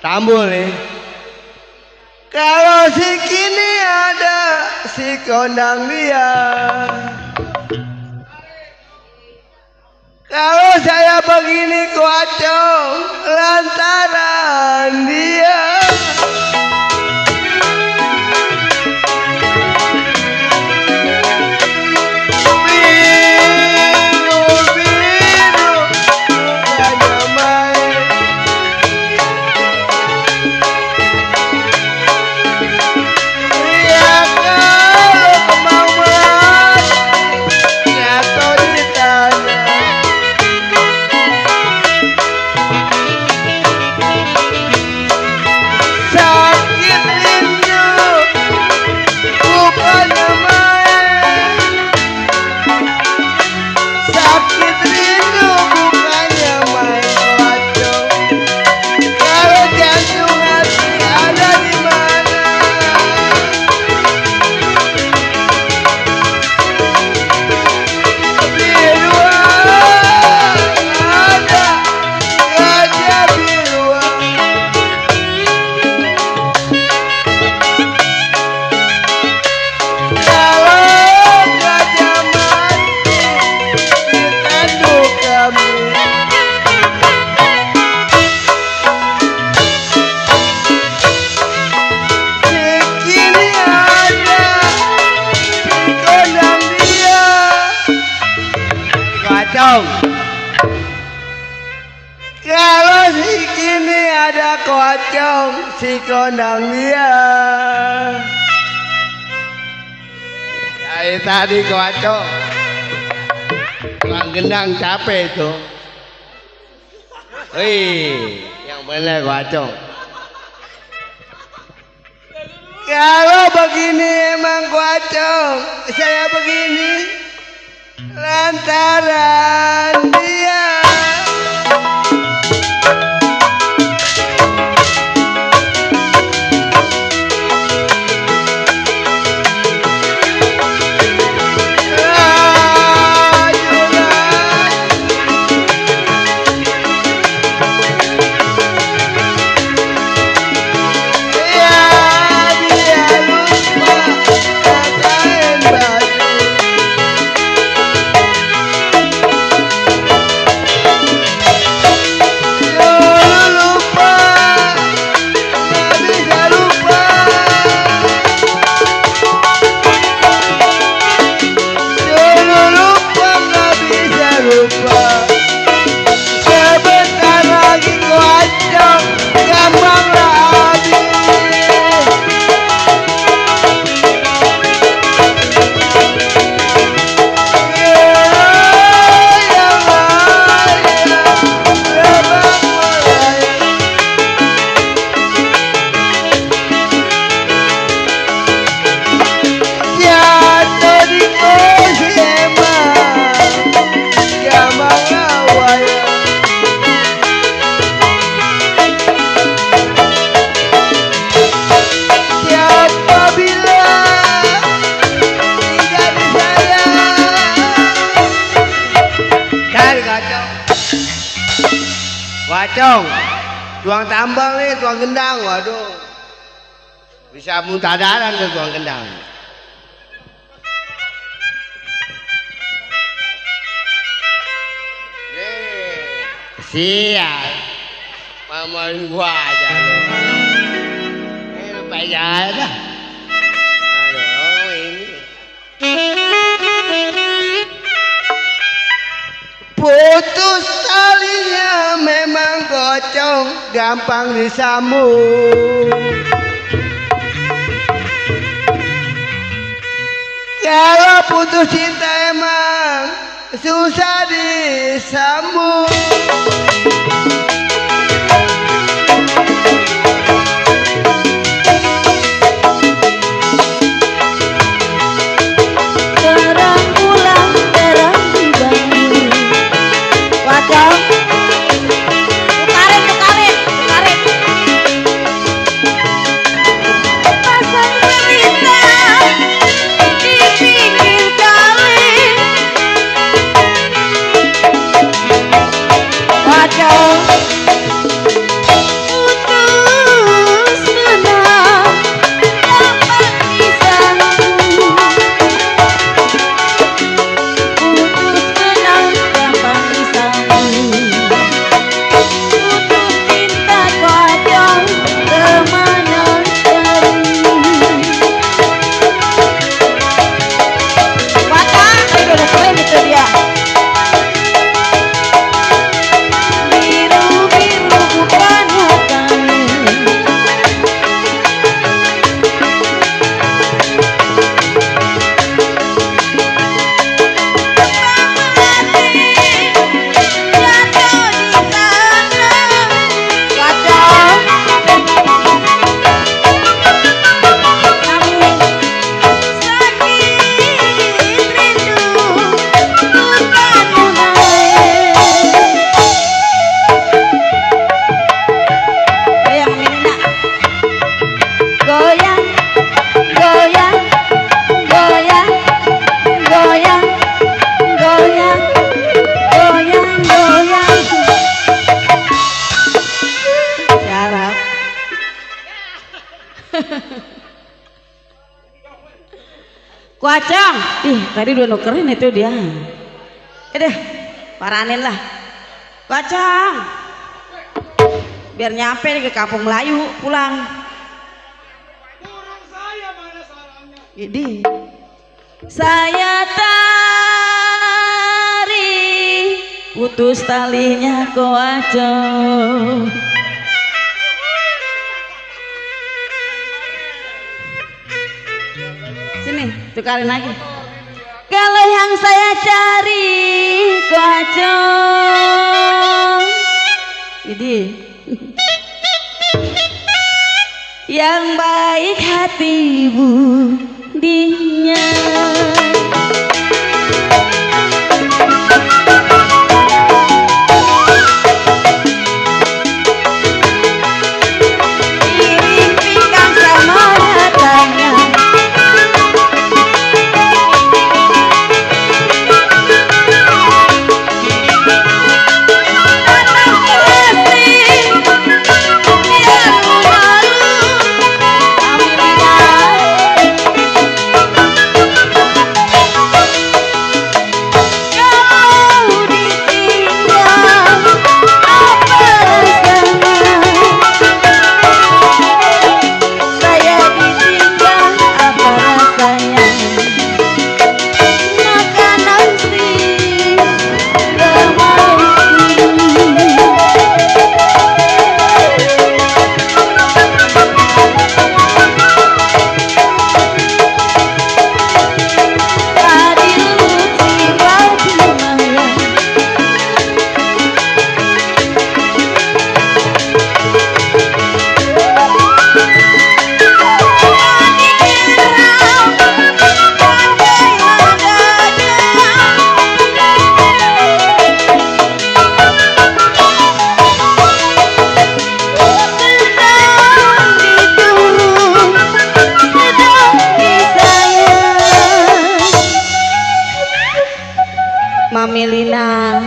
Tambul nih. Kalau si kini ada si kondang dia. Kalau saya begini kuacong lantaran dia. Kalau si kini ada kocong si kondang dia. Dari tadi kocong tukang gendang capek itu. Wih, yang benar kocong. Kalau begini emang kocong, saya begini lantaran dia. Wacong, tuang tambang nih, tuang gendang, waduh, bisa muntah darah tuh tuang gendang. Sial, mamain gua aja lu. Lupa aja. Aduh, ini. Putus talinya memang kocong, gampang disambung. Kalau putus cinta emang susah disambung. Wacong Ih, tadi udah nukerin itu dia. Deh, paranin lah. Bacang. Biar nyampe nih ke Kampung Melayu pulang. Ini saya tarik putus talinya koaco. Sini, tukarin lagi. Kalau yang saya cari koaco. Ini yang baik hati budinya. Iring-iringan sama datangnya. Melina,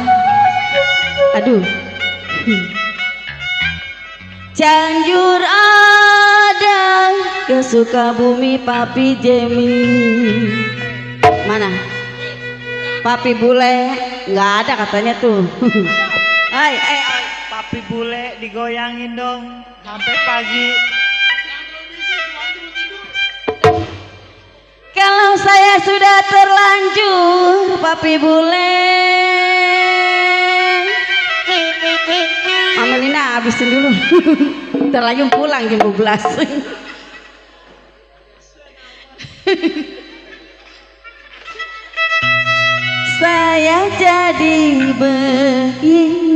aduh, Cianjur ada ke Sukabumi Papi Jemi. Mana? Papi bule nggak ada katanya tuh. Ay, Papi bule digoyangin dong sampai pagi. Kalau saya sudah terlanjur Papi bule, Amelina habisin dulu. Terlanjur pulang jam 12. Saya jadi begini.